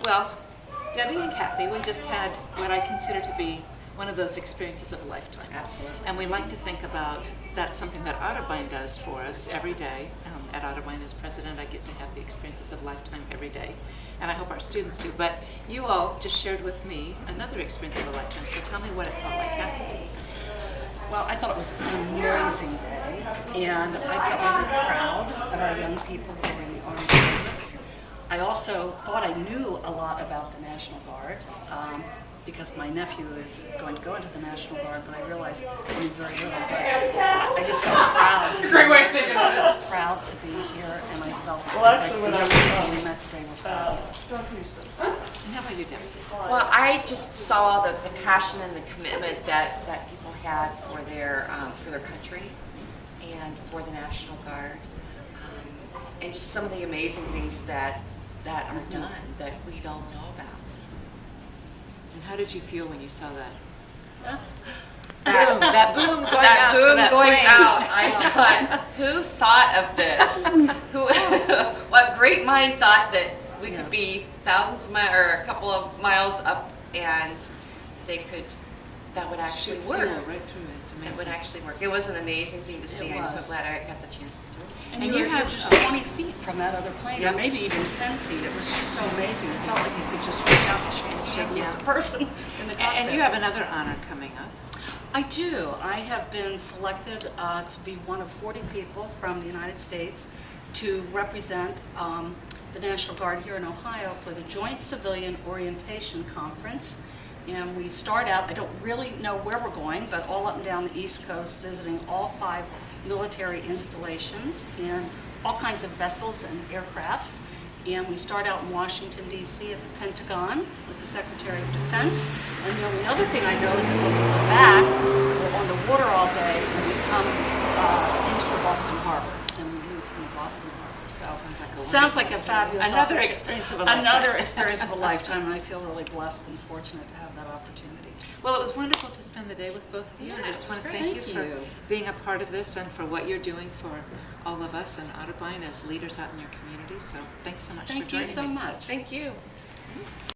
Well, Debbie and Kathy, we just had what I consider to be one of those experiences of a lifetime. Absolutely. And we like to think about that's something that Otterbein does for us every day. At Otterbein as president, I get to have the experiences of a lifetime every day. And I hope our students do. But you all just shared with me another experience of a lifetime. So tell me what it felt like, Kathy. Well, I thought it was an amazing day, and I felt really proud of our young people who were in the Armed Service. I also thought I knew a lot about the National Guard, because my nephew is going to go into the National Guard, but I realized I knew very little. But I just felt proud. It's a great way of thinking about it. Proud to be here, and I felt Well, actually, like when the I young was, people we met today were fabulous. And how about you, Debbie? Well, I just saw the passion and the commitment that people had for their country and for the National Guard, and just some of the amazing things that are done that we don't know about. And how did you feel when you saw that? That, That boom going that out to boom that going plane. out, I thought, who thought of this? What great mind thought that we could be thousands of miles or a couple of miles up, and that would actually Shoot work. fuel right through it. It's That amazing. would actually work. It was an amazing thing to see. I'm was. so glad I got the chance to do it. And And you you were have, just 20 feet from that other plane, Yeah. or maybe even 10 feet. It was just so amazing. It felt like you could just reach out and shake hands with the person in the cockpit. And you have another honor coming up. I do. I have been selected to be one of 40 people from the United States to represent the National Guard here in Ohio for the Joint Civilian Orientation Conference. And we start out, I don't really know where we're going, but all up and down the East Coast, visiting all 5 military installations and all kinds of vessels and aircrafts. And we start out in Washington, D.C. at the Pentagon with the Secretary of Defense. And the only other thing I know is that when we go back, we're on the water all day, and we come into the Boston Harbor, and we leave from the Boston Harbor. So Sounds like a fabulous another opportunity. experience of a lifetime. Another experience of a lifetime, and I feel really blessed and fortunate to have that opportunity. Well, it was wonderful to spend the day with both of you, and I just want to thank you for being a part of this and for what you're doing for all of us and Otterbein as leaders out in your communities. So thanks so much for Thank you joining so me. much. Thank you.